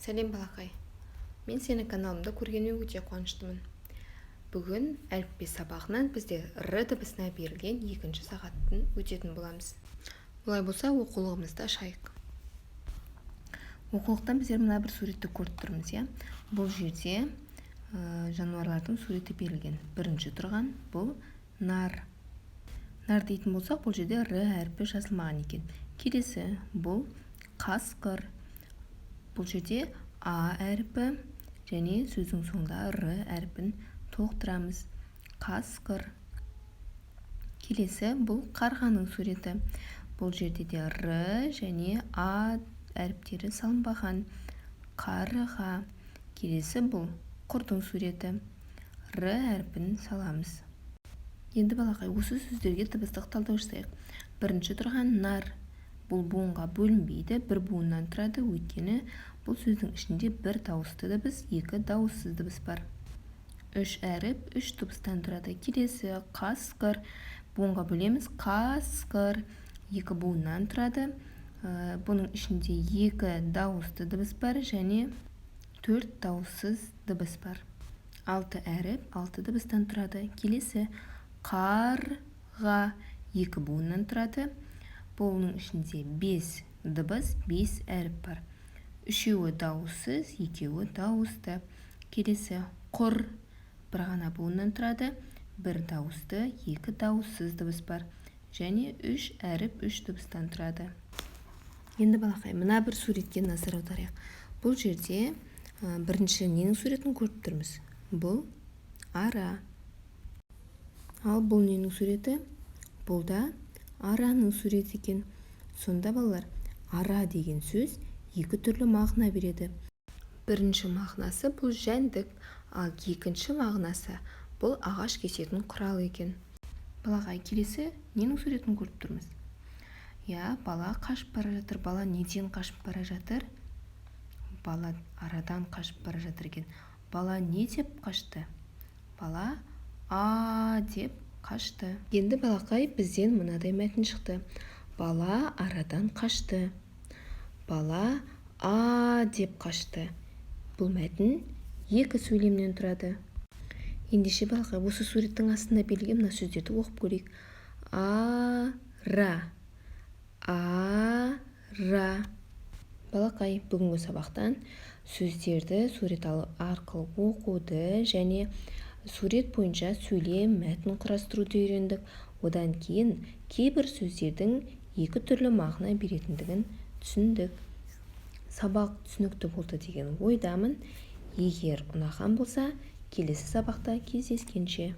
Сәлем балақай. Мен сені каналымда көргеніме өте қуаныштымын. Бүгін әліппе сабағынан бізде р дыбысына берілген екінші сағаттың өтетін боламыз. Олай болса, оқулығымызды ашайық. Оқулықтан біздер мына бір суретті көріп тұрмыз, иә? Бұл жерде жануарлардың суреті берілген. Бірінші тұрған бұл нар. Нар дейтін болсақ, бұл жерде р әрпі жазылмаған екен. Келесі бұл қасқыр. Бұл жерде а әрпі және сөздің соңында р әрпін толықтырамыз. Қасқыр. Келесі бұл қарғаның суреті. Бұл жерде де р және а әріптері салынбаған. Қарға. Келесі бұл құрдың суреті. Р әрпін саламыз. Енді балақай, осы сөздерге дыбыстық талдау жасайық. Бірінші тұрған нар. Бұл буынға бөлінбейді, бір буыннан тұрады, өйткені бұл сөздің ішінде бір дауысты дыбыс, екі дауыссыз дыбыс бар. Үш әріп, үш дыбыстан тұрады. Келесі қасқыр. Буынға бөлеміз, қасқыр. Екі буыннан тұрады. Бұның ішінде екі дауысты дыбыс бар және төрт дауыссыз дыбыс бар. Алты әріп, алты дыбыстан тұрады. Келесі қарға. Екі буыннан тұрады. Бұның ішінде 5 дыбыс, 5 әріп бар. Үшеуі дауыссыз, екеуі дауысты. Келесі құр. Бір ғана буыннан тұрады. Бір дауысты, екі дауыссыз дыбыс бар. Және 3 әріп, 3 дыбыстан тұрады. Енді балақай, мына бір суретке назар аударайық. Бұл жерде бірінші ненің суретін көріп тұрмыз? Бұл ара. Ал бұл ненің суреті? Бұл да араның суреті екен. Сонда балалар, ара деген сөз екі түрлі мағына береді. Бірінші мағынасы бұл жәндік, ал екінші мағынасы бұл ағаш кесетін құрал екен. Балағай, келесі ненің суретін көріп тұрмыз? Я, бала қашып бара жатыр. Бала неден қашып бара жатыр? Бала арадан қашып бара жатыр екен. Бала не деп қашты? Бала деп қашты. Енді балақай, бізден мынадай мәтін шықты. Бала арадан қашты. Бала деп қашты. Бұл мәтін екі сөйлемнен тұрады. Ендеше балақай, осы суреттің астында берілген мына сөздерді оқып көрейік. Ара. Ара. Балақай, бүгінгі сабақтан сөздерді сурет арқылы оқуды және сурет бойынша сөйлем, мәтін құрастыруды үйрендік. Одан кейін кейбір сөздердің екі түрлі мағына беретіндігін түсіндік. Сабақ түсінікті болды деген ойдамын. Егер ұнаған болса, келесі сабақта кездескенше.